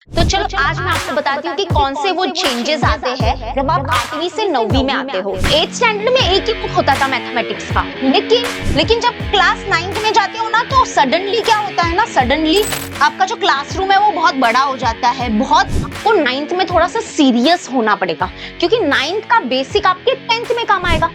तो चलो आज मैं आपको बताती हूँ कि कौन से वो चेंजेस आते हैं जब आप 8वीं से 9वीं में आते हो। 8th स्टैंडर्ड में एक ही बुक होता था मैथमेटिक्स का, लेकिन जब क्लास 9th में जाते हो ना तो सडनली क्या होता है ना, सडनली आपका जो क्लासरूम है वो बहुत बड़ा हो जाता है। आपको 9th में थोड़ा सा सीरियस होना पड़ेगा क्योंकि 9th का बेसिक आपके 10th में काम आएगा।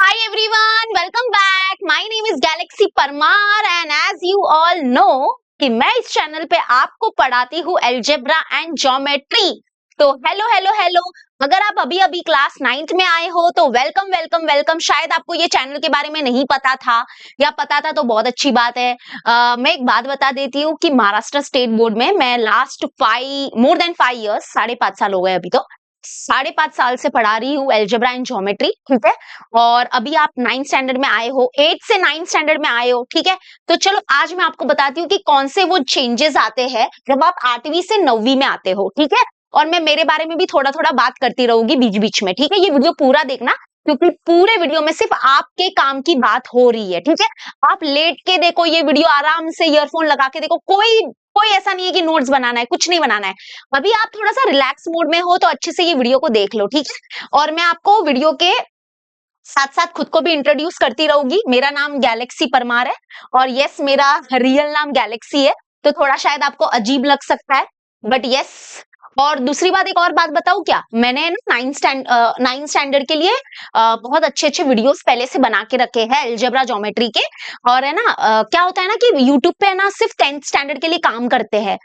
Hi everyone, welcome back. My name is Galaxy Parmar and as you all know कि मैं इस चैनल पे आपको पढ़ाती हूँ अलजेब्रा एंड ज्योमेट्री। तो हेलो हेलो हेलो, अगर आप अभी अभी क्लास 9th में आए हो तो वेलकम वेलकम वेलकम। शायद आपको ये चैनल के बारे में नहीं पता था या पता था तो बहुत अच्छी बात है। मैं एक बात बता देती हूँ कि महाराष्ट्र स्टेट बोर्ड में मैं लास्ट मोर देन 5 इयर्स, 5.5 साल हो गए अभी तो, 5.5 साल से पढ़ा रही हूँ अलजेब्रा एंड ज्योमेट्री, ठीक है। और अभी आप 9th स्टैंडर्ड में आए हो, 8th से 9th स्टैंडर्ड में आए हो, ठीक है। तो चलो आज मैं आपको बताती हूँ कि कौन से वो चेंजेस आते हैं जब आप 8वीं से 9वीं में आते हो, ठीक है। और मैं मेरे बारे में भी थोड़ा थोड़ा बात करती रहूंगी बीच बीच में, ठीक है। ये वीडियो पूरा देखना क्योंकि पूरे वीडियो में सिर्फ आपके काम की बात हो रही है, ठीक है। आप लेट के देखो ये वीडियो, आराम से ईयरफोन लगा के देखो, कोई कोई ऐसा नहीं है कि नोट्स बनाना है, कुछ नहीं बनाना है। अभी आप थोड़ा सा रिलैक्स मोड में हो तो अच्छे से ये वीडियो को देख लो, ठीक है। और मैं आपको वीडियो के साथ साथ खुद को भी इंट्रोड्यूस करती रहूंगी। मेरा नाम गैलेक्सी परमार है और यस, मेरा रियल नाम गैलेक्सी है, तो थोड़ा शायद आपको अजीब लग सकता है बट यस। और दूसरी बात, एक और बात बताऊं क्या, मैंने ना 9th स्टैंडर्ड के लिए बहुत अच्छे अच्छे वीडियोस पहले से बना के रखे हैं अलजेब्रा ज्योमेट्री के। और है ना, क्या होता है ना कि यूट्यूब पे ना सिर्फ 10th स्टैंडर्ड के लिए काम करते हैं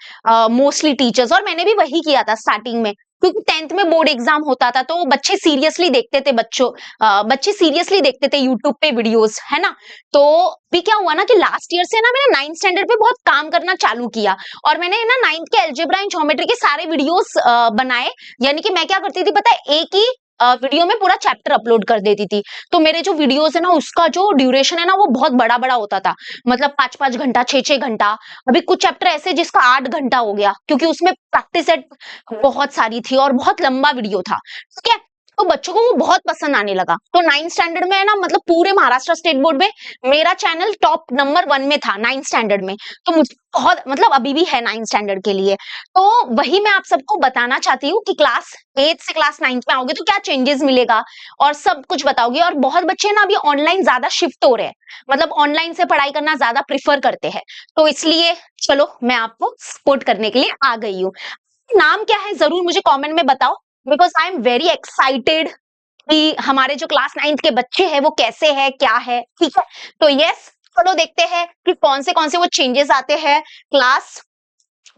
मोस्टली टीचर्स, और मैंने भी वही किया था स्टार्टिंग में क्योंकि 10th में बोर्ड एग्जाम होता था तो बच्चे सीरियसली देखते थे, बच्चे सीरियसली देखते थे यूट्यूब पे वीडियोस, है ना। तो भी क्या हुआ ना कि लास्ट ईयर से ना मैंने 9th स्टैंडर्ड पे बहुत काम करना चालू किया और मैंने ना 9th के अलजेब्रा एंड ज्योमेट्री के सारे वीडियोस बनाए। यानी कि मैं क्या करती थी पता है, एक ही वीडियो में पूरा चैप्टर अपलोड कर देती थी। तो मेरे जो वीडियोस है ना उसका जो ड्यूरेशन है ना वो बहुत बड़ा बड़ा होता था, मतलब 5-5 घंटा, 6-6 घंटा। अभी कुछ चैप्टर ऐसे जिसका 8 घंटा हो गया क्योंकि उसमें प्रैक्टिस सेट बहुत सारी थी और बहुत लंबा वीडियो था, ठीक है। तो बच्चों को वो बहुत पसंद आने लगा। तो 9th स्टैंडर्ड में है ना, मतलब पूरे महाराष्ट्र स्टेट बोर्ड में मेरा चैनल टॉप नंबर 1 में था 9th स्टैंडर्ड में। तो मुझे बहुत, मतलब अभी भी है 9th स्टैंडर्ड के लिए। तो वही मैं आप सबको बताना चाहती हूँ कि क्लास 8 से क्लास 9th में आओगे तो क्या चेंजेस मिलेगा और सब कुछ बताओगे। और बहुत बच्चे ना अभी ऑनलाइन ज्यादा शिफ्ट हो रहे हैं, मतलब ऑनलाइन से पढ़ाई करना ज्यादा प्रिफर करते हैं। तो इसलिए चलो मैं आपको सपोर्ट करने के लिए आ गई हूँ। नाम क्या है जरूर मुझे कमेंट में बताओ, because I am very excited कि हमारे जो क्लास 9th के बच्चे हैं वो कैसे हैं, क्या है, ठीक है। तो यस, चलो देखते हैं कि कौन से वो चेंजेस आते हैं क्लास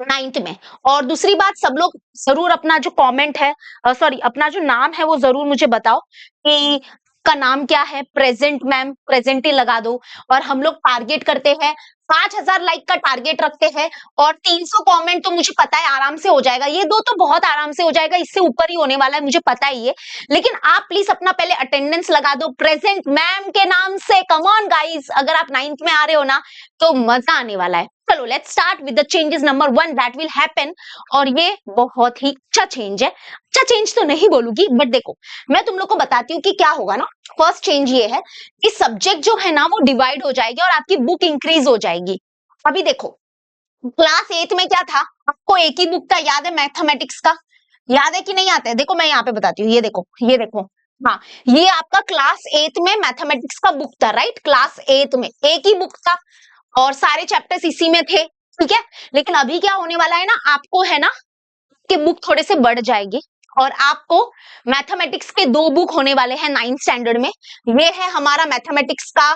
9th में। और दूसरी बात, सब लोग जरूर अपना जो कमेंट है, सॉरी अपना जो नाम है वो जरूर मुझे बताओ कि का नाम क्या है। प्रेजेंट मैम, प्रेजेंट ही लगा दो। और हम लोग टारगेट करते हैं 5000 लाइक का टारगेट रखते हैं और 300 कमेंट तो मुझे पता है आराम से हो जाएगा। ये दो तो बहुत आराम से हो जाएगा, इससे ऊपर ही होने वाला है मुझे पता ही है। लेकिन आप प्लीज अपना पहले अटेंडेंस लगा दो प्रेजेंट मैम के नाम से। कम ऑन गाइस, अगर आप 9th में आ रहे हो ना तो मजा आने वाला है। चलो let's start with the changes number 1 that will happen. और ये बहुत ही अच्छा चेंज है। अच्छा चेंज तो नहीं बोलूंगी बट देखो, मैं तुम लोग को बताती हूँ कि क्या होगा ना। फर्स्ट चेंज ये है कि सब्जेक्ट जो है ना वो डिवाइड हो जाएगी और आपकी बुक इंक्रीज हो जाएगी। अभी देखो, क्लास 8 में क्या था, आपको एक ही बुक था, याद है, मैथमेटिक्स का। याद है कि नहीं आता है? देखो मैं यहाँ पे बताती हूँ, ये देखो, ये देखो। हाँ, ये आपका क्लास 8 में मैथमेटिक्स का बुक था, राइट। क्लास 8 में एक ही बुक था और सारे चैप्टर्स इसी में थे, ठीक है। लेकिन अभी क्या होने वाला है ना, आपको है ना के बुक थोड़े से बढ़ जाएगी और आपको मैथमेटिक्स के 2 बुक होने वाले हैं 9th स्टैंडर्ड में। ये है हमारा मैथमेटिक्स का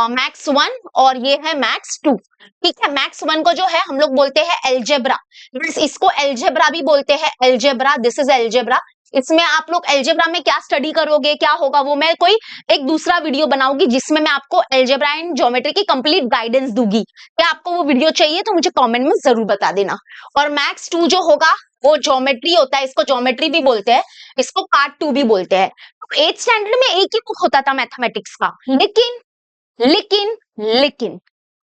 मैथ्स 1 और ये है मैथ्स 2, ठीक है। मैथ्स 1 को जो है हम लोग बोलते हैं अलजेब्रा, इसको अलजेब्रा भी बोलते हैं, अलजेब्रा, दिस इज अलजेब्रा। इसमें आप लोग अलजेब्रा में क्या स्टडी करोगे, क्या होगा, वो मैं कोई एक दूसरा वीडियो बनाऊंगी जिसमें मैं आपको अलजेब्रा एंड ज्योमेट्री की कंप्लीट गाइडेंस दूंगी। क्या आपको वो वीडियो चाहिए तो मुझे कमेंट में जरूर बता देना। और मैथ्स 2 जो होगा वो ज्योमेट्री होता है, इसको ज्योमेट्री भी बोलते हैं, इसको पार्ट 2 भी बोलते हैं। 8th स्टैंडर्ड में एक ही बुक होता था मैथमेटिक्स का, लेकिन लेकिन लेकिन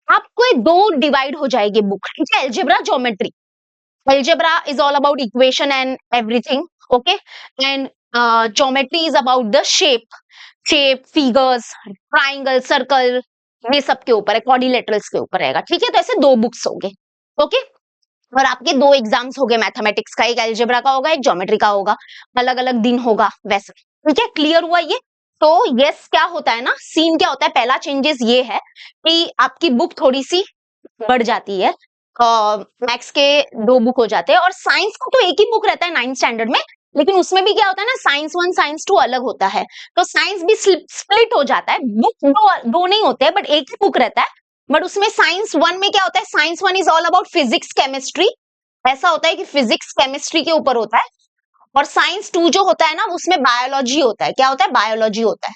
आपको ये 2 डिवाइड हो जाएगी बुक, ठीक है। Algebra, geometry. Algebra is all about equation and everything, okay? And geometry is about the shape, figures, triangle, circle, ये सब के ऊपर है, क्वाड्रिलेटरल्स के ऊपर रहेगा, ठीक है। तो ऐसे 2 बुक्स होंगे, ओके। और आपके 2 एग्जाम्स हो गए मैथमेटिक्स का, एक अलजेब्रा का होगा, एक ज्योमेट्री का होगा, अलग अलग दिन होगा वैसे, ठीक है। क्लियर हुआ ये? तो यस, क्या होता है ना, सीन क्या होता है, पहला चेंजेस ये है कि आपकी बुक थोड़ी सी बढ़ जाती है, मैथ्स के 2 बुक हो जाते हैं, और साइंस का तो एक ही बुक रहता है 9th स्टैंडर्ड में, लेकिन उसमें भी क्या होता है ना, साइंस 1 साइंस 2 अलग होता है, तो साइंस भी स्प्लिट हो जाता है, बुक दो नहीं होते हैं बट एक ही बुक रहता है। बट उसमें साइंस 1 में क्या होता है, science 1 is all about physics chemistry, ऐसा होता है कि फिजिक्स केमिस्ट्री के ऊपर होता है, और साइंस 2 जो होता है ना, उसमें बायोलॉजी होता है, क्या होता है, बायोलॉजी होता है,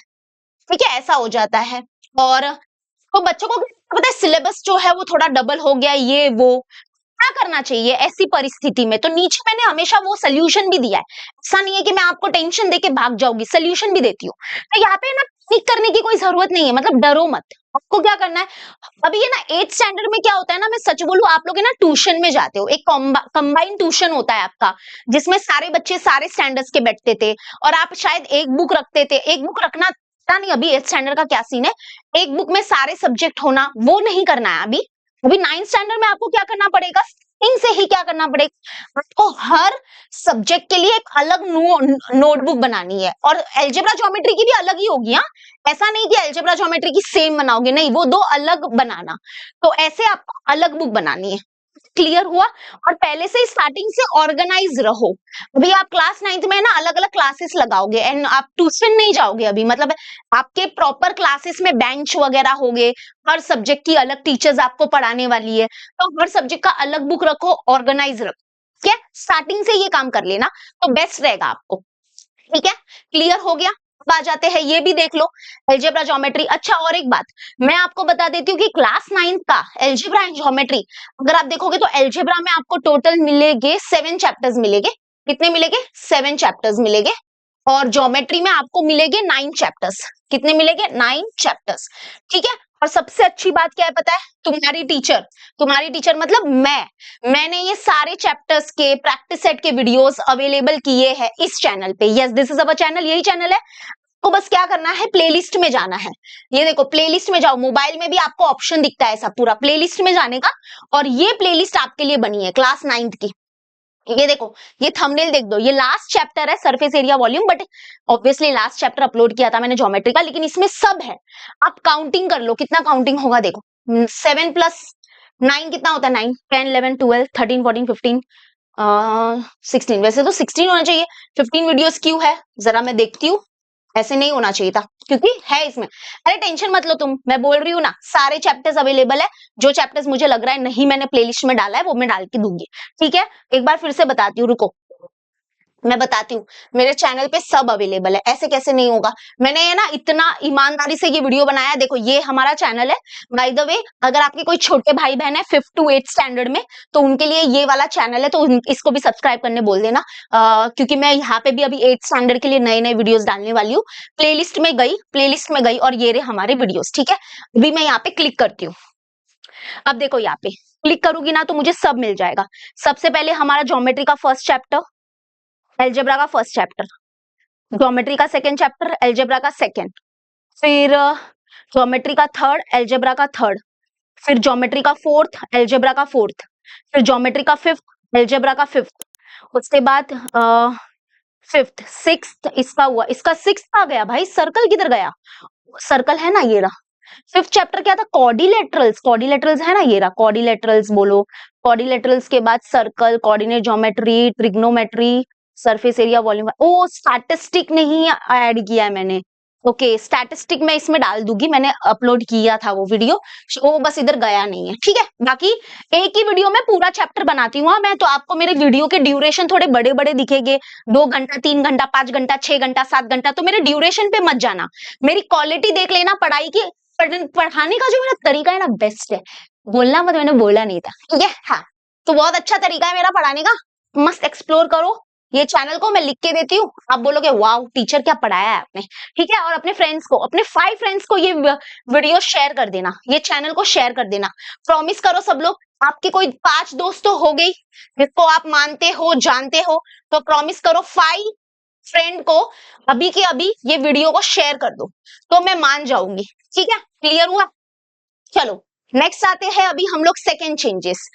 ठीक है, ऐसा हो जाता है। और तो बच्चों को पता है सिलेबस जो है वो थोड़ा डबल हो गया, ये वो क्या करना चाहिए ऐसी परिस्थिति में, तो नीचे मैंने हमेशा वो सोल्यूशन भी दिया है, ऐसा नहीं है कि मैं आपको टेंशन देके भाग जाऊंगी, सोल्यूशन भी देती हूँ। तो यहाँ पे ना पैनिक करने की कोई जरूरत नहीं है, मतलब डरो मत, आपको क्या करना है, अभी ये ना 8th स्टैंडर्ड में क्या होता है ना, मैं सच बोलूं, आप लोग है ना ट्यूशन में जाते हो, एक कंबाइंड ट्यूशन होता है आपका, जिसमें सारे बच्चे सारे स्टैंडर्ड्स के बैठते थे, और आप शायद एक बुक रखते थे, एक बुक रखना, पता नहीं अभी 8th स्टैंडर्ड का क्या सीन है, एक बुक में सारे सब्जेक्ट होना, वो नहीं करना है अभी। अभी 9th स्टैंडर्ड में आपको क्या करना पड़ेगा, स्टार्टिंग से ही क्या करना पड़ेगा, आपको हर सब्जेक्ट के लिए एक अलग नोटबुक बनानी है, और अलजेब्रा ज्योमेट्री की भी अलग ही होगी, हाँ, ऐसा नहीं कि अलजेब्रा ज्योमेट्री की सेम बनाओगे, नहीं, वो 2 अलग बनाना, तो ऐसे आपको अलग बुक बनानी है। क्लियर हुआ? और पहले से स्टार्टिंग से ऑर्गेनाइज रहो। अभी आप क्लास 9th में ना अलग अलग क्लासेस लगाओगे, एंड आप ट्यूशन नहीं जाओगे अभी, मतलब आपके प्रॉपर क्लासेस में बेंच वगैरह होंगे, हर सब्जेक्ट की अलग टीचर्स आपको पढ़ाने वाली है, तो हर सब्जेक्ट का अलग बुक रखो, ऑर्गेनाइज रखो, ठीक है, स्टार्टिंग से ये काम कर लेना तो बेस्ट रहेगा आपको, ठीक है। क्लियर हो गया? अब आ जाते हैं, ये भी देख लो, अलजेब्रा ज्योमेट्री। अच्छा, और एक बात मैं आपको बता देती हूँ कि क्लास 9th का अलजेब्रा एंड ज्योमेट्री, अगर आप देखोगे तो अलजेब्रा में आपको टोटल मिलेंगे 7 चैप्टर्स मिलेंगे, कितने मिलेंगे, 7 चैप्टर्स मिलेंगे, और ज्योमेट्री में आपको मिलेंगे 9 चैप्टर्स, कितने मिलेंगे, 9 चैप्टर्स, ठीक है। और सबसे अच्छी बात क्या है पता है, तुम्हारी टीचर मतलब मैंने ये सारे चैप्टर्स के प्रैक्टिस सेट के वीडियोस अवेलेबल किए हैं इस चैनल पे, yes this is our channel, यही चैनल है। आपको बस क्या करना है, प्लेलिस्ट में जाना है, ये देखो प्लेलिस्ट में जाओ, मोबाइल में भी आपको ऑप्शन दिखता है ऐसा पूरा प्लेलिस्ट में जाने का, और ये प्लेलिस्ट आपके लिए बनी है क्लास 9th की, ये देखो, ये थंबनेल देख दो, ये लास्ट चैप्टर है surface area volume, but obviously last chapter upload किया था मैंने ज्योमेट्री का, लेकिन इसमें सब है, आप काउंटिंग कर लो कितना काउंटिंग होगा, देखो 7 + 9 कितना होता है, 9 10 11 12 13 14 15 16, वैसे तो 16 होना चाहिए, 15 वीडियोस क्यों है, जरा मैं देखती हूँ, ऐसे नहीं होना चाहिए था, क्योंकि है इसमें, अरे टेंशन मत लो तुम, मैं बोल रही हूँ ना सारे चैप्टर्स अवेलेबल है, जो चैप्टर्स मुझे लग रहा है नहीं मैंने प्लेलिस्ट में डाला है वो मैं डाल के दूंगी, ठीक है। एक बार फिर से बताती हूँ, रुको मैं बताती हूँ, मेरे चैनल पे सब अवेलेबल है, ऐसे कैसे नहीं होगा, मैंने ये ना इतना ईमानदारी से ये वीडियो बनाया, देखो ये हमारा चैनल है, बाय द वे अगर आपके कोई छोटे भाई बहन है 5th to 8th स्टैंडर्ड में, तो उनके लिए ये वाला चैनल है, तो इसको भी सब्सक्राइब करने बोल देना, क्योंकि मैं यहाँ पे भी अभी 8th स्टैंडर्ड के लिए नए नए वीडियोस डालने वाली हूँ, प्लेलिस्ट में गई और ये रहे हमारे वीडियोस, ठीक है। अभी मैं यहाँ पे क्लिक करती हूँ, अब देखो यहाँ पे क्लिक करूंगी ना तो मुझे सब मिल जाएगा, सबसे पहले हमारा ज्योमेट्री का फर्स्ट चैप्टर, अलजेब्रा का फर्स्ट चैप्टर, ज्योमेट्री का सेकंड चैप्टर, अलजेब्रा का सेकंड, फिर ज्योमेट्री का थर्ड, अलजेब्रा का थर्ड, फिर ज्योमेट्री का फोर्थ, अलजेब्रा का फोर्थ, फिर ज्योमेट्री का फिफ्थ, अलजेब्रा का फिफ्थ, उसके बाद फिफ्थ सिक्स्थ इसका हुआ, इसका सिक्स्थ आ गया, भाई सर्कल किधर गया, सर्कल है ना ये रहा, फिफ्थ चैप्टर क्या था, कॉर्डिलेटरल्स है ना, ये रहा कॉर्डिलेटरल्स, बोलो कॉर्डिलेटरल्स के बाद circle, coordinate geometry, trigonometry, surface area volume, ओ स्टैटिस्टिक नहीं ऐड किया है मैंने, ओके स्टैटिस्टिक मैं इसमें डाल दूंगी, मैंने अपलोड किया था वो वीडियो, वो बस इधर गया नहीं है, ठीक है। बाकी एक ही वीडियो में पूरा चैप्टर बनाती हूँ मैं, तो आपको मेरे वीडियो के ड्यूरेशन थोड़े बड़े बड़े दिखेंगे, 2 घंटा 3 घंटा 5 घंटा 6 घंटा 7 घंटा, तो मेरे ड्यूरेशन पे मत जाना, मेरी क्वालिटी देख लेना, पढ़ाई की पढ़ाने का जो मेरा तरीका है ना बेस्ट है, बोलना मत मैंने बोला नहीं था, ठीक है, हाँ तो बहुत अच्छा तरीका है मेरा पढ़ाने का, मस्त एक्सप्लोर करो, ये चैनल को मैं लिख के देती हूँ, आप बोलोगे वाव टीचर क्या पढ़ाया है आपने, ठीक है। और अपने फ्रेंड्स को, अपने 5 फ्रेंड्स को ये वीडियो शेयर कर देना, ये चैनल को शेयर कर देना, प्रॉमिस करो सब लोग, आपके कोई 5 दोस्त तो हो गई जिसको आप मानते हो जानते हो, तो प्रॉमिस करो 5 फ्रेंड को अभी के अभी ये वीडियो को शेयर कर दो, तो मैं मान जाऊंगी, ठीक है। क्लियर हुआ? चलो नेक्स्ट आते हैं अभी हम लोग सेकेंड चेंजेस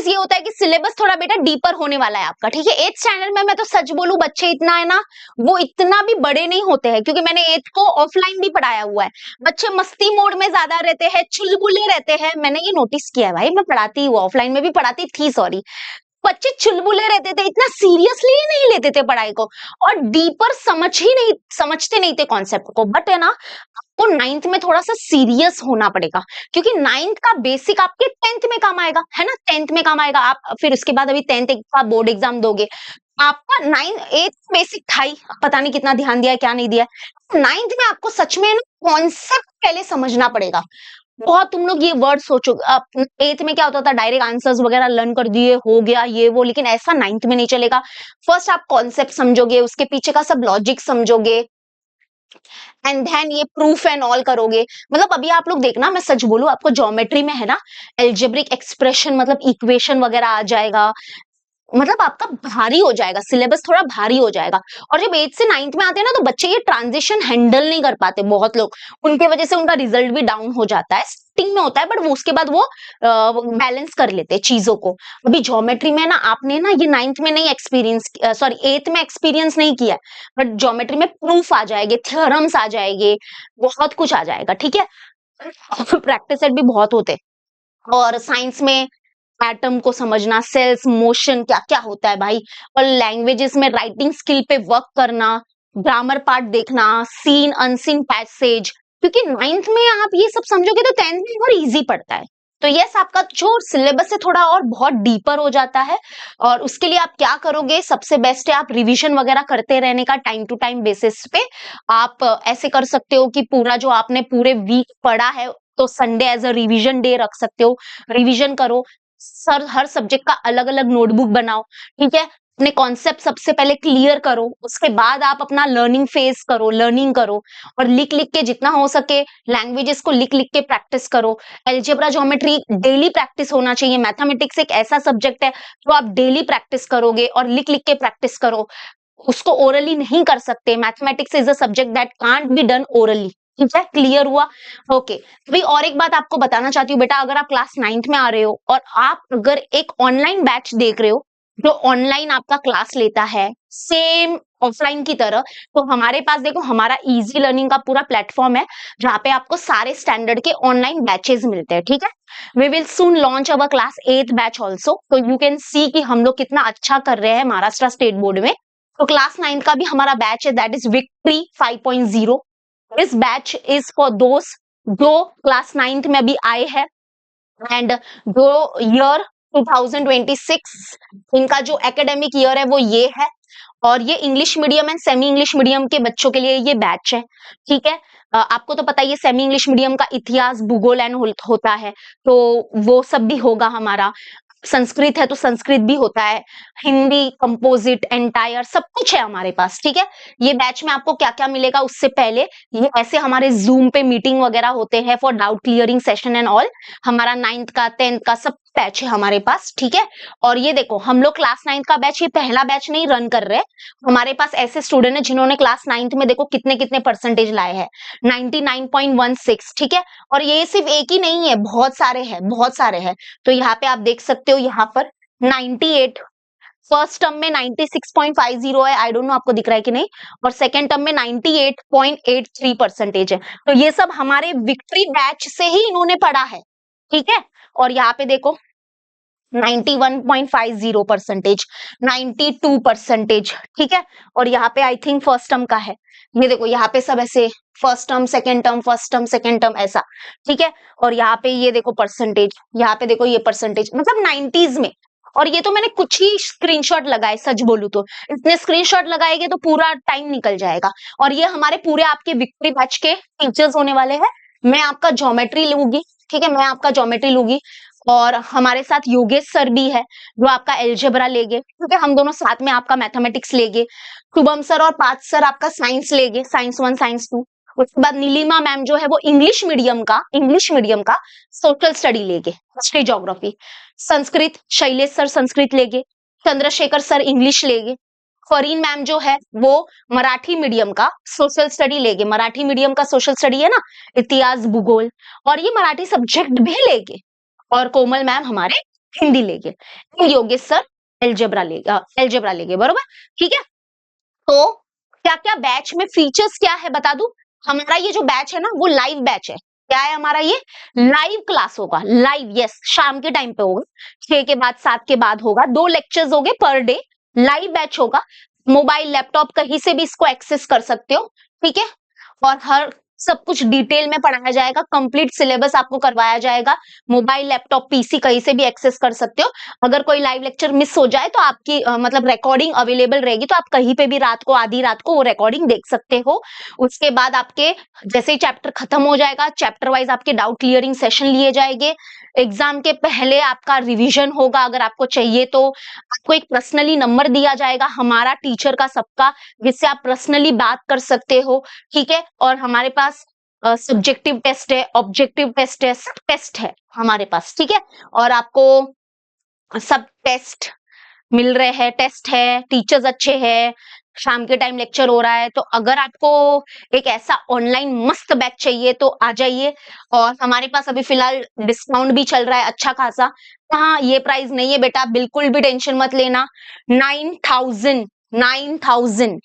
ये होता है कि सिलेबस थोड़ा बेटा डीपर होने वाला है आपका, ठीक है। 8th स्टैंडर्ड में मैं तो सच बोलूं बच्चे इतना है ना, वो इतना भी बड़े नहीं होते हैं, क्योंकि मैंने 8th को ऑफलाइन भी पढ़ाया हुआ है। बच्चे मस्ती मोड में ज्यादा रहते हैं, चुलबुले रहते हैं, मैंने ये नोटिस किया है भाई, मैं पढ़ाती हूँ ऑफलाइन में भी पढ़ाती थी, सॉरी। बच्चे चुलबुले रहते थे, इतना सीरियसली ही नहीं लेते थे पढ़ाई को, और डीपर समझते नहीं थे कॉन्सेप्ट को। बट है ना, आपको 9th में थोड़ा सा सीरियस होना पड़ेगा, क्योंकि 9th का बेसिक आपके 10th में काम आएगा, है ना, 10th में काम आएगा। आप फिर उसके बाद अभी 10th का बोर्ड एग्जाम दोगे, आपका 8th बेसिक था ही, पता नहीं कितना ध्यान दिया है क्या नहीं दिया है। 9th में आपको सच में ना कॉन्सेप्ट पहले समझना पड़ेगा। बहुत तुम लोग ये वर्ड सोचो, 8th में क्या होता था, डायरेक्ट आंसर्स वगैरह लर्न कर दिए, हो गया ये वो, लेकिन ऐसा 9th में नहीं चलेगा। फर्स्ट आप कॉन्सेप्ट समझोगे, उसके पीछे का सब लॉजिक समझोगे, एंड देन ये प्रूफ एंड ऑल करोगे। मतलब अभी आप लोग देखना, मैं सच बोलूं आपको, ज्योमेट्री में है ना, एल्जेब्रिक एक्सप्रेशन मतलब इक्वेशन वगैरह आ जाएगा, मतलब आपका भारी हो जाएगा, सिलेबस थोड़ा भारी हो जाएगा। और जब 8th से 9th में आते हैं ना, तो बच्चे ये ट्रांजिशन हैंडल नहीं कर पाते बहुत लोग, उनके वजह से उनका रिजल्ट भी डाउन हो जाता है। स्टार्टिंग में होता है, बट वो उसके बाद वो बैलेंस कर लेते हैं चीजों को। अभी ज्योमेट्री में ना आपने ना ये 9th में नहीं एक्सपीरियंस, सॉरी 8th में एक्सपीरियंस नहीं किया, बट ज्योमेट्री में प्रूफ आ जाएंगे, थ्योरम्स आ जाएंगे, बहुत कुछ आ जाएगा, ठीक है। प्रैक्टिस सेट भी बहुत होते हैं। और साइंस में एटम को समझना, सेल्स, मोशन क्या क्या होता है भाई, और लैंग्वेजेस में राइटिंग स्किल पे वर्क करना, ग्रामर पार्ट देखना, सीन अनसीन पैसेज, क्योंकि 9th में आप ये सब समझोगे तो 10th में और इजी पड़ता है। तो यस, आपका जो सिलेबस है थोड़ा और बहुत डीपर हो जाता है, और उसके लिए आप क्या करोगे, सबसे बेस्ट है आप रिवीजन वगैरह करते रहने का, टाइम टू टाइम बेसिस पे। आप ऐसे कर सकते हो कि पूरा जो आपने पूरे वीक पढ़ा है, तो Sunday as a revision day रख सकते हो, रिवीजन करो। सर हर सब्जेक्ट का अलग अलग नोटबुक बनाओ, ठीक है। अपने कॉन्सेप्ट सबसे पहले क्लियर करो, उसके बाद आप अपना लर्निंग फेज करो, लर्निंग करो, और लिख लिख के जितना हो सके लैंग्वेजेस को लिख लिख के प्रैक्टिस करो। एल्जेब्रा ज्योमेट्री डेली प्रैक्टिस होना चाहिए। मैथमेटिक्स एक ऐसा सब्जेक्ट है जो आप डेली प्रैक्टिस करोगे और लिख लिख के प्रैक्टिस करो, उसको ओरली नहीं कर सकते। Mathematics is a subject that can't be done orally, ठीक है, क्लियर हुआ। ओके, अभी और एक बात आपको बताना चाहती हूँ बेटा, अगर आप क्लास 9th में आ रहे हो और आप अगर एक ऑनलाइन बैच देख रहे हो जो ऑनलाइन आपका क्लास लेता है सेम ऑफलाइन की तरह, तो हमारे पास देखो हमारा इजी लर्निंग का पूरा प्लेटफॉर्म है, जहाँ पे आपको सारे स्टैंडर्ड के ऑनलाइन बैचेस मिलते हैं, ठीक है। We will soon launch our class 8th batch also, तो यू कैन सी कि हम लोग कितना अच्छा कर रहे हैं महाराष्ट्र स्टेट बोर्ड में। तो क्लास 9th का भी हमारा बैच है, that is victory 5.0। This batch is for those जो क्लास 9th में भी आए हैं, एंड जो ईयर 2026 इनका जो एकेडमिक ईयर है वो ये है, और ये English medium and semi English medium के बच्चों के लिए ये बैच है, ठीक है। आपको तो पता ही है सेमी इंग्लिश मीडियम का इतिहास, भूगोल एंड होता है, तो वो सब भी होगा हमारा। संस्कृत है तो संस्कृत भी होता है, हिंदी, कंपोजिट, एंटायर, सब कुछ है हमारे पास, ठीक है। ये बैच में आपको क्या क्या मिलेगा उससे पहले, ये ऐसे हमारे जूम पे मीटिंग वगैरह होते हैं for doubt clearing session and all. हमारा 9th का 10th का सब बैच है हमारे पास, ठीक है। और ये देखो हम लोग क्लास 9th का बैच, ये पहला बैच नहीं रन कर रहे, हमारे पास ऐसे स्टूडेंट है जिन्होंने क्लास 9th में देखो कितने कितने परसेंटेज लाए हैं, 99.16, ठीक है। और ये सिर्फ एक ही नहीं है, बहुत सारे हैं, बहुत सारे हैं। तो यहाँ पे आप देख सकते हो, यहाँ पर 98, फर्स्ट टर्म में 96.50 है, आई डोंट नो आपको दिख रहा है कि नहीं, और सेकेंड टर्म में 98.83 परसेंटेज है। तो ये सब हमारे विक्ट्री बैच से ही इन्होंने पढ़ा है, ठीक है। और यहाँ पे देखो 91.50 परसेंटेज, 92 परसेंटेज, ठीक है। और यहाँ पे आई थिंक फर्स्ट टर्म का है, ये देखो यहाँ पे सब ऐसे first term second term, first term second term, ऐसा, ठीक है। और यहाँ पे ये देखो परसेंटेज, यहाँ पे देखो ये परसेंटेज, मतलब 90s में। और ये तो मैंने कुछ ही स्क्रीनशॉट लगाए, सच बोलूं तो इतने स्क्रीनशॉट लगाएंगे तो पूरा टाइम निकल जाएगा। और ये हमारे पूरे आपके विक्ट्री बैच के टीचर्स होने वाले हैं। मैं आपका ज्योमेट्री लूंगी, ठीक है, मैं आपका ज्योमेट्री लूंगी, और हमारे साथ योगेश सर भी है जो आपका एल्जेब्रा लेंगे, ठीक है, हम दोनों साथ में आपका मैथमेटिक्स लेंगे। शुभम सर और पार्थ सर आपका साइंस लेंगे, साइंस 1 साइंस 2। उसके बाद नीलिमा मैम जो है वो इंग्लिश मीडियम का सोशल स्टडी लेंगे, history geography. Sanskrit Shailesh sir Sanskrit लेंगे, चंद्रशेखर सर इंग्लिश लेंगे, फरीन मैम जो है वो मराठी मीडियम का सोशल स्टडी लेंगे, मराठी मीडियम का सोशल स्टडी है ना, इतिहास भूगोल, और ये मराठी सब्जेक्ट भी लेंगे। और कोमल मैम हमारे हिंदी लेंगे, योगेश सर एल्जेब्रा लेंगे, बरोबर, ठीक है। तो क्या क्या बैच में फीचर्स क्या है बता दूं। हमारा ये जो बैच है ना वो लाइव बैच है। क्या है हमारा ये लाइव क्लास होगा, लाइव, यस, शाम के टाइम पे होगा, 6 के बाद 7 के बाद होगा, 2 लेक्चर्स होंगे पर डे, लाइव बैच होगा। मोबाइल लैपटॉप कहीं से भी इसको एक्सेस कर सकते हो, ठीक है। और हर सब कुछ डिटेल में पढ़ाया जाएगा, कंप्लीट सिलेबस आपको करवाया जाएगा। मोबाइल लैपटॉप पीसी कहीं से भी एक्सेस कर सकते हो। अगर कोई लाइव लेक्चर मिस हो जाए तो आपकी मतलब रिकॉर्डिंग अवेलेबल रहेगी, तो आप कहीं पे भी रात को, आधी रात को वो रिकॉर्डिंग देख सकते हो। उसके बाद आपके जैसे ही चैप्टर खत्म हो जाएगा, चैप्टर वाइज आपके डाउट क्लियरिंग सेशन लिए जाएंगे। एग्जाम के पहले आपका रिवीजन होगा, अगर आपको चाहिए तो आपको एक पर्सनली नंबर दिया जाएगा हमारा टीचर का सबका, जिससे आप पर्सनली बात कर सकते हो, ठीक है। और हमारे पास सब्जेक्टिव टेस्ट है, ऑब्जेक्टिव टेस्ट है, सब टेस्ट है हमारे पास, ठीक है। और आपको सब टेस्ट मिल रहे हैं, टेस्ट है, टीचर्स अच्छे हैं, शाम के टाइम लेक्चर हो रहा है। तो अगर आपको एक ऐसा ऑनलाइन मस्त बैच चाहिए तो आ जाइए। और हमारे पास अभी फिलहाल डिस्काउंट भी चल रहा है अच्छा खासा। हाँ, ये प्राइस नहीं है बेटा, बिल्कुल भी टेंशन मत लेना। 9,000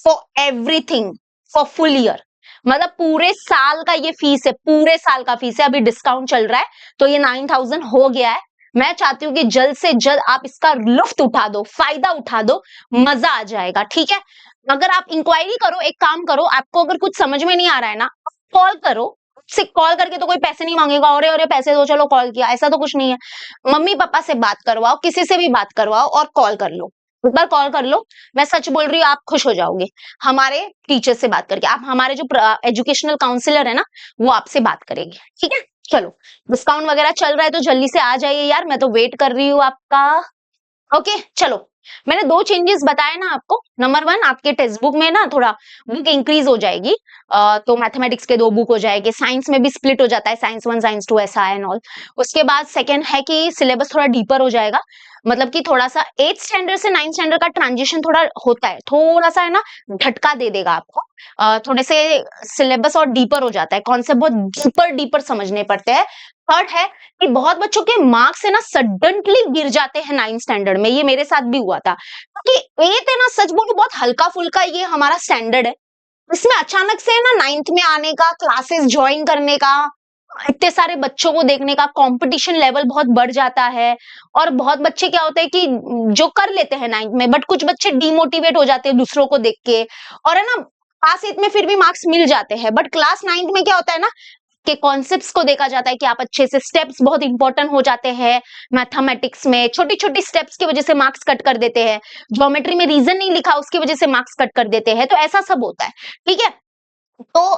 for everything, for full year, मतलब पूरे साल का ये फीस है, पूरे साल का फीस है। अभी डिस्काउंट चल रहा है तो ये 9,000 हो गया है। मैं चाहती हूँ कि जल्द से जल्द आप इसका लुफ्त उठा दो, फायदा उठा दो, मजा आ जाएगा, ठीक है। अगर आप इंक्वायरी करो, एक काम करो, आपको अगर कुछ समझ में नहीं आ रहा है ना, कॉल करो। से कॉल करके तो कोई पैसे नहीं मांगेगा, और पैसे दो, चलो कॉल किया, ऐसा तो कुछ नहीं है। मम्मी पापा से बात करवाओ, किसी से भी बात करवाओ और कॉल कर लो, एक बार कॉल कर लो। मैं सच बोल रही हूँ, आप खुश हो जाओगे हमारे टीचर से बात करके। आप हमारे जो एजुकेशनल काउंसलर है ना, वो आपसे बात करेंगे, ठीक है। चलो, डिस्काउंट वगैरह चल रहा है तो जल्दी से आ जाइए यार, मैं तो वेट कर रही हूँ आपका। ओके, चलो, मैंने 2 चेंजेस बताए ना आपको। नंबर 1, आपके टेक्स्ट बुक में ना थोड़ा बुक इंक्रीज हो जाएगी, तो मैथमेटिक्स के 2 बुक हो जाएंगे, साइंस में भी स्प्लिट हो जाता है, साइंस 1 साइंस 2 ऐसा है एंड ऑल। उसके बाद सेकंड है कि सिलेबस थोड़ा डीपर हो जाएगा, मतलब कि थोड़ा सा 8th स्टैंडर्ड से 9th स्टैंडर्ड का ट्रांजिशन थोड़ा होता है, थोड़ा सा है ना झटका दे देगा आपको। थोड़े से सिलेबस और डीपर हो जाता है, कॉन्सेप्ट बहुत डीपर समझने पड़ते हैं। थर्ड है कि बहुत बच्चों के मार्क्स है ना सडनली गिर जाते हैं 9th स्टैंडर्ड में, ये मेरे साथ भी हुआ था। क्योंकि 8th है ना, सच बोलूं बहुत हल्का फुल्का ये हमारा स्टैंडर्ड है, इसमें अचानक से ना 9th में आने का, क्लासेस ज्वाइन करने का, इतने सारे बच्चों को देखने का, कंपटीशन लेवल बहुत बढ़ जाता है। और बहुत बच्चे क्या होते हैं कि जो कर लेते हैं 9th में, बट कुछ बच्चे डिमोटिवेट हो जाते हैं दूसरों को देख के, और है ना क्लास 8 में फिर भी मार्क्स मिल जाते हैं, बट क्लास 9th में क्या होता है ना के कॉन्सेप्ट्स को देखा जाता है कि आप अच्छे से, स्टेप्स बहुत इंपॉर्टेंट हो जाते हैं मैथमेटिक्स में, छोटी छोटी स्टेप्स की वजह से मार्क्स कट कर देते हैं, ज्योमेट्री में रीजन नहीं लिखा उसकी वजह से मार्क्स कट कर देते हैं, तो ऐसा सब होता है, ठीक है। तो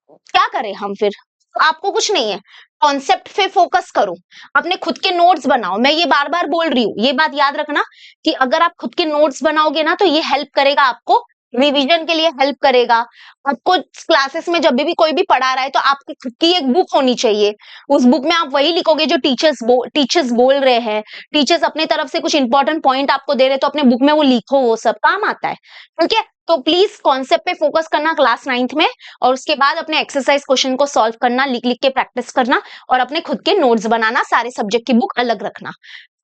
क्या करें हम फिर, आपको कुछ नहीं है, कॉन्सेप्ट पे फोकस करो, अपने खुद के नोट्स बनाओ। मैं ये बार बार बोल रही हूँ, ये बात याद रखना कि अगर आप खुद के नोट्स बनाओगे ना तो ये हेल्प करेगा आपको, रिवीजन के लिए हेल्प करेगा आपको। क्लासेस में जब भी कोई भी पढ़ा रहा है तो आपकी खुद की एक बुक होनी चाहिए, उस बुक में आप वही लिखोगे जो टीचर्स बोल रहे हैं, टीचर्स अपने तरफ से कुछ इंपॉर्टेंट पॉइंट आपको दे रहे हैं तो अपने बुक में वो लिखो, वो सब काम आता है, ठीक है। तो प्लीज कॉन्सेप्ट पे फोकस करना क्लास 9th में, और उसके बाद अपने एक्सरसाइज क्वेश्चन को सॉल्व करना, लिख लिख के प्रैक्टिस करना, और अपने खुद के नोट्स बनाना, सारे सब्जेक्ट की बुक अलग रखना।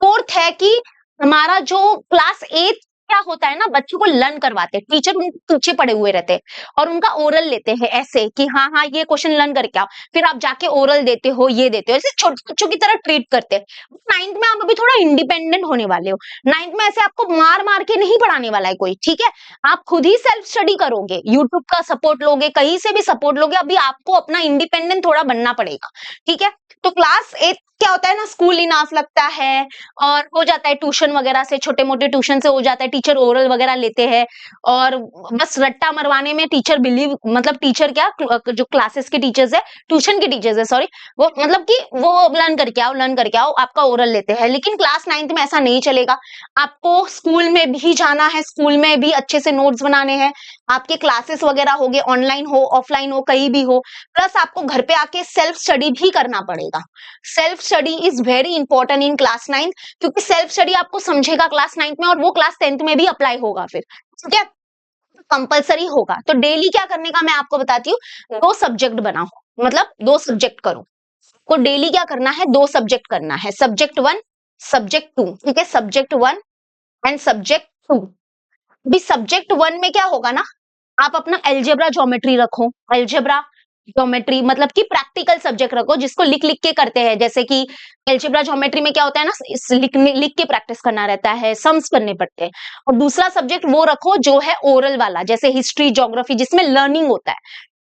फोर्थ है कि हमारा जो क्लास 8 क्या होता है ना, बच्चों को लर्न करवाते हैं, टीचर उनके पीछे पड़े हुए रहते हैं और उनका ओरल लेते हैं ऐसे कि हाँ हाँ ये क्वेश्चन लर्न करके आओ, फिर आप जाके ओरल देते हो, ये देते हो, ऐसे छोटे बच्चों की तरह ट्रीट करते हैं। 9th में आप अभी थोड़ा इंडिपेंडेंट होने वाले हो, 9th में ऐसे आपको मार मार के नहीं पढ़ाने वाला है कोई, ठीक है। आप खुद ही सेल्फ स्टडी करोगे, यूट्यूब का सपोर्ट लोगे, कहीं से भी सपोर्ट लोगे, अभी आपको अपना इंडिपेंडेंट थोड़ा बनना पड़ेगा, ठीक है। तो क्लास 8 क्या होता है ना, स्कूल इनाफ लगता है और हो जाता है ट्यूशन वगैरह से, छोटे मोटे ट्यूशन से हो जाता है, टीचर ओरल वगैरह लेते हैं और बस रट्टा मरवाने में टीचर बिलीव, मतलब टीचर क्या, जो क्लासेस के टीचर्स है, ट्यूशन के टीचर्स है सॉरी, वो मतलब कि वो लर्न करके आओ आपका ओरल लेते हैं। लेकिन क्लास 9th में ऐसा नहीं चलेगा, आपको स्कूल में भी जाना है, स्कूल में भी अच्छे से नोट्स बनाने हैं, आपके क्लासेस वगैरह हो गए, ऑनलाइन हो ऑफलाइन हो कहीं भी हो, प्लस आपको घर पे आके सेल्फ स्टडी भी करना पड़ेगा। Self study is very important in class 9th, क्योंकि सेल्फ स्टडी आपको समझेगा क्लास 9th में और वो क्लास 10th में भी अप्लाई होगा फिर, ठीक है, कंपलसरी होगा। तो डेली क्या करने का मैं आपको बताती हूँ, 2 सब्जेक्ट बनाओ, मतलब 2 सब्जेक्ट करो। को डेली क्या करना है, 2 सब्जेक्ट करना है, सब्जेक्ट 1, सब्जेक्ट 2, ठीक है, सब्जेक्ट 1 एंड सब्जेक्ट 2। अभी सब्जेक्ट 1 में क्या होगा ना, आप अपना अलजेब्रा ज्योमेट्री रखो, अलजेब्रा ज्योमेट्री मतलब कि प्रैक्टिकल सब्जेक्ट रखो जिसको लिख लिख के करते हैं, जैसे कि अलजेब्रा ज्योमेट्री में क्या होता है ना, लिख के प्रैक्टिस करना रहता है, सम्स करने पड़ते हैं। और दूसरा सब्जेक्ट वो रखो जो है ओरल वाला, जैसे हिस्ट्री, ज्योग्राफी, जिसमें लर्निंग होता है।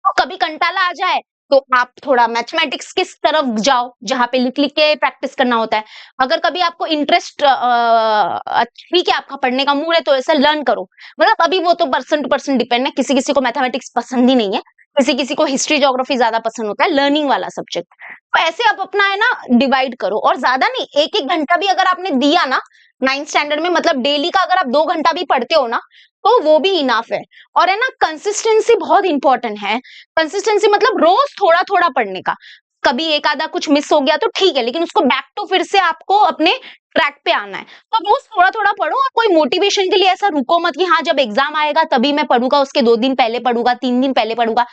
तो कभी कंटाला आ जाए तो आप थोड़ा मैथमेटिक्स की तरफ जाओ, जहां पे लिख लिख के प्रैक्टिस करना होता है। अगर कभी आपको इंटरेस्ट ठीक है, आपका पढ़ने का मूड है, तो ऐसा लर्न करो। मतलब अभी वो तो पर्सन टू पर्सन डिपेंड है, किसी किसी को मैथमेटिक्स पसंद ही नहीं है, किसी किसी को हिस्ट्री ज्योग्राफी ज्यादा पसंद होता है, लर्निंग वाला सब्जेक्ट। तो ऐसे आप अपना है ना डिवाइड करो, और ज्यादा नहीं, एक एक घंटा भी अगर आपने दिया ना 9th स्टैंडर्ड में, मतलब डेली का अगर आप 2 घंटा भी पढ़ते हो ना, तो वो भी इनफ है। और है ना, कंसिस्टेंसी बहुत इंपॉर्टेंट है। कंसिस्टेंसी मतलब रोज थोड़ा थोड़ा पढ़ने का। कभी एक आधा कुछ मिस हो गया तो ठीक है, लेकिन उसको बैक टू फिर से आपको अपने ट्रैक पे आना है। तो रोज थोड़ा थोड़ा पढ़ो, और कोई मोटिवेशन के लिए ऐसा रुको मत कि हाँ जब एग्जाम आएगा तभी मैं पढ़ूंगा, उसके 2 दिन पहले पढ़ूंगा, 3 दिन पहले पढ़ूंगा।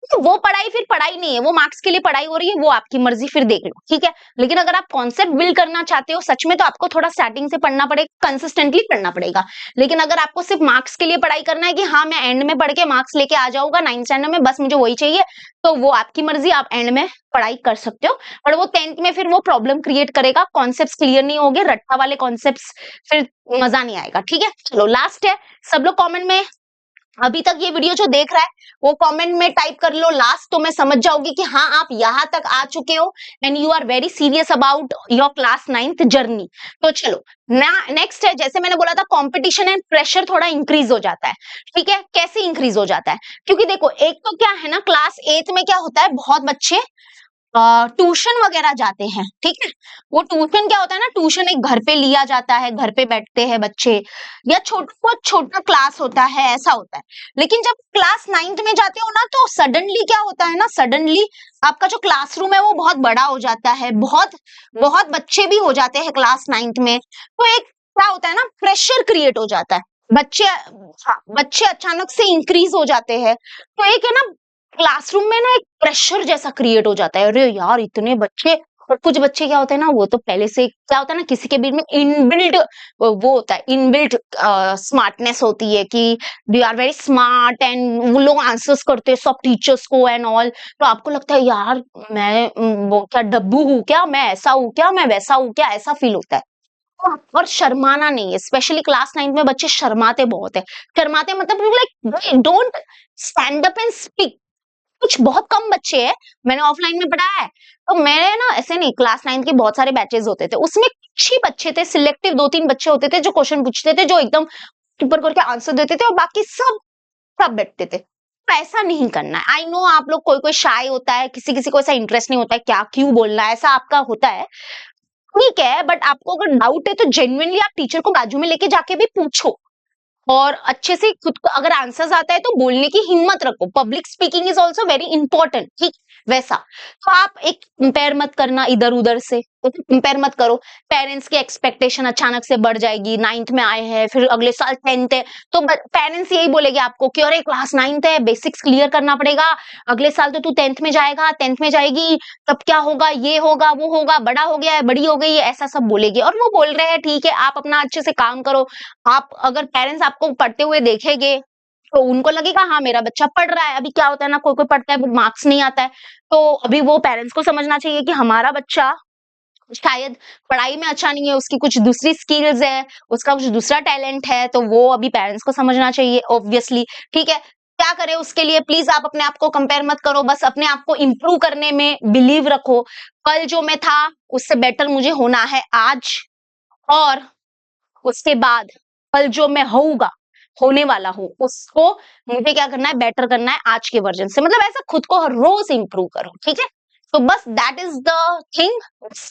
तो वो पढ़ाई फिर पढ़ाई नहीं है, वो मार्क्स के लिए पढ़ाई हो रही है, वो आपकी मर्जी, फिर देख लो, ठीक है। लेकिन अगर आप कॉन्सेप्ट बिल्ड करना चाहते हो सच में, तो आपको थोड़ा स्टार्टिंग से पढ़ना पड़ेगा, कंसिस्टेंटली पढ़ना पड़ेगा। लेकिन अगर आपको सिर्फ मार्क्स के लिए पढ़ाई करना है कि हाँ मैं एंड में पढ़ के मार्क्स लेके आ जाऊंगा 9th स्टैंडर्ड में, बस मुझे वही चाहिए, तो वो आपकी मर्जी, आप एंड में पढ़ाई कर सकते हो। और वो 10th में फिर वो प्रॉब्लम क्रिएट करेगा, कॉन्सेप्ट्स क्लियर नहीं होंगे, रट्टा वाले कॉन्सेप्ट्स, फिर मजा नहीं आएगा, ठीक है। चलो लास्ट है, सब लोग कमेंट में अभी तक ये वीडियो जो देख रहा है वो कमेंट में टाइप कर लो लास्ट, तो मैं समझ जाऊंगी कि हाँ आप यहां तक आ चुके हो and you are very serious about your class 9th journey. तो चलो नेक्स्ट है, जैसे मैंने बोला था कंपटीशन एंड प्रेशर थोड़ा इंक्रीज हो जाता है, ठीक है। कैसे इंक्रीज हो जाता है, क्योंकि देखो एक तो क्या है ना, क्लास 8th में क्या होता है, बहुत बच्चे ट्यूशन वगैरह जाते हैं, ठीक है। वो ट्यूशन क्या होता है ना, ट्यूशन एक घर पे लिया जाता है, घर पे बैठते हैं बच्चे, या छोटा बहुत छोटा क्लास होता है, ऐसा होता है। लेकिन जब क्लास 9th में जाते हो ना, तो सडनली क्या होता है ना, सडनली आपका जो क्लासरूम है वो बहुत बड़ा हो जाता है, बहुत बहुत बच्चे भी हो जाते हैं क्लास 9th में। तो एक क्या होता है ना, प्रेशर क्रिएट हो जाता है, बच्चे, हाँ, बच्चे अचानक से इंक्रीज हो जाते हैं। तो एक है ना, क्लासरूम में ना एक प्रेशर जैसा क्रिएट हो जाता है, अरे यार इतने बच्चे। और कुछ बच्चे क्या होते हैं ना, वो तो पहले से क्या होता है ना, किसी के बीच में इनबिल्ट वो होता है, इनबिल्ट स्मार्टनेस होती है कि they are very smart and वो लोग आंसर्स करते हैं सब टीचर्स को एंड ऑल। तो आपको लगता है यार मैं वो क्या डब्बू हूँ क्या, मैं ऐसा हूँ क्या, मैं वैसा हूँ क्या, ऐसा फील होता है। और शर्माना नहीं है, स्पेशली क्लास 9th में बच्चे शर्माते बहुत है। शर्माते मतलब like don't stand up and speak. कुछ बहुत कम बच्चे हैं, मैंने ऑफलाइन में पढ़ाया है, तो मैंने ना ऐसे नहीं, क्लास 9th के बहुत सारे बैचेस होते थे, उसमें कुछ ही बच्चे थे, सिलेक्टिव 2-3 बच्चे होते थे जो क्वेश्चन पूछते थे, जो एकदम ऊपर करके आंसर देते थे, और बाकी सब सब बैठते थे। तो ऐसा नहीं करना है। आई नो आप लोग, कोई कोई शाय होता है, किसी किसी को ऐसा इंटरेस्ट नहीं होता है, क्या क्यों बोलना है, ऐसा आपका होता है, ठीक है। बट आपको अगर डाउट है तो जेन्युइनली आप टीचर को बाजू में लेके जाके भी पूछो, और अच्छे से खुद को अगर आंसर्स आता है तो बोलने की हिम्मत रखो। Public speaking is also very important, ठीक वैसा। तो आप एक कंपेयर मत करना इधर उधर से, तो कंपेयर मत करो। पेरेंट्स की एक्सपेक्टेशन अचानक से बढ़ जाएगी, 9th में आए हैं, फिर अगले साल 10th है, तो पेरेंट्स यही बोलेंगे आपको कि अरे क्लास 9th है, बेसिक्स क्लियर करना पड़ेगा, अगले साल तो तू 10th में जाएगा, 10th में जाएगी, तब क्या होगा, ये होगा वो होगा, बड़ा हो गया है, बड़ी हो गई है, ऐसा सब बोलेगी। और वो बोल रहे हैं ठीक है, आप अपना अच्छे से काम करो। आप अगर पेरेंट्स आपको पढ़ते हुए देखेंगे तो उनको लगेगा हाँ मेरा बच्चा पढ़ रहा है। अभी क्या होता है ना, कोई कोई पढ़ता है बट मार्क्स नहीं आता है, तो अभी वो पेरेंट्स को समझना चाहिए कि हमारा बच्चा शायद पढ़ाई में अच्छा नहीं है, उसकी कुछ दूसरी स्किल्स है, उसका कुछ दूसरा टैलेंट है, तो वो अभी पेरेंट्स को समझना चाहिए ऑब्वियसली, ठीक है। क्या करें उसके लिए, प्लीज आप अपने आप को कंपेयर मत करो, बस अपने आप को इंप्रूव करने में बिलीव रखो। कल जो मैं था उससे बेटर मुझे होना है आज, और उसके बाद कल जो मैं होऊंगा, होने वाला हूँ, उसको मुझे क्या करना है, बेटर करना है आज के वर्जन से। मतलब ऐसा खुद को हर रोज इंप्रूव करो, ठीक है। तो बस दैट इज द थिंग,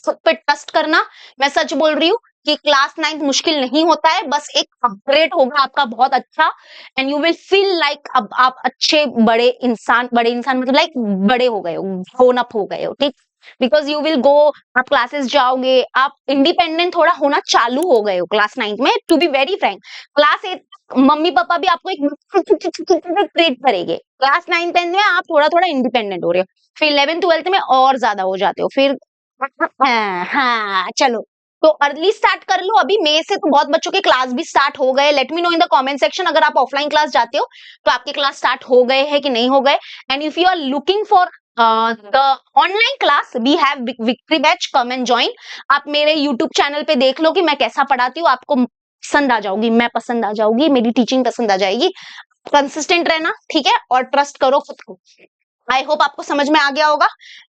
खुद पे ट्रस्ट करना। मैं सच बोल रही हूँ कि क्लास 9th मुश्किल नहीं होता है, बस एक अपग्रेड होगा आपका बहुत अच्छा, and you will feel like अब आप अच्छे बड़े इंसान मतलब लाइक बड़े हो गए हो, ग्रोन अप हो गए हो, ठीक। बिकॉज यू विल गो, आप क्लासेस जाओगे, आप इंडिपेंडेंट थोड़ा होना चालू हो गए हो क्लास 9th में। To be very frank, class 8 mummy papa भी आपको एक ट्रीट करेंगे, क्लास 9 10 में आप थोड़ा थोड़ा इंडिपेंडेंट हो रहे हो, फिर 11 12th में और ज्यादा हो जाते हो फिर। हाँ हाँ, चलो तो अर्ली स्टार्ट कर लो। अभी मई से तो बहुत बच्चों के क्लास भी स्टार्ट हो गए। Let me know in the comment section, अगर आप ऑफलाइन क्लास जाते हो तो आपके क्लास स्टार्ट हो गए हैं कि नहीं हो गए। And if you are looking for the online class, we have victory batch, come and join. आप मेरे यूट्यूब चैनल पे देख लो कि मैं कैसा पढ़ाती हूँ, आपको पसंद आ जाऊंगी, मैं पसंद आ जाऊंगी, मेरी टीचिंग पसंद आ जाएगी। कंसिस्टेंट रहना, ठीक है, और ट्रस्ट करो खुद को। आई होप आपको समझ में आ गया होगा।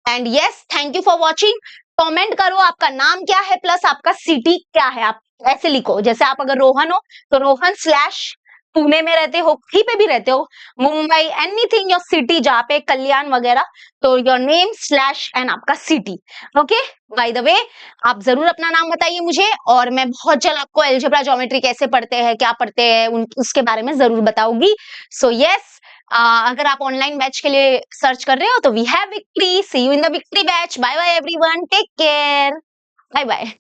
And yes, thank you for watching. Comment करो आपका नाम क्या है प्लस आपका सिटी क्या है, आप ऐसे लिखो। जैसे आप अगर रोहन हो तो रोहन स्लैश पुणे में रहते हो, कहीं पे भी रहते हो, मुंबई, एनीथिंग योर सिटी, जहाँ पे कल्याण वगैरह, तो योर नेम स्लैश एंड आपका city. Okay, by the way आप जरूर अपना नाम बताइए मुझे, और मैं बहुत जल्द आपको अलजेब्रा ज्योमेट्री कैसे पढ़ते हैं, क्या पढ़ते हैं, उसके बारे में जरूर बताऊंगी। सो यस, अगर आप ऑनलाइन बैच के लिए सर्च कर रहे हो तो we have victory. See you in the victory batch. Bye bye everyone, take care, bye bye.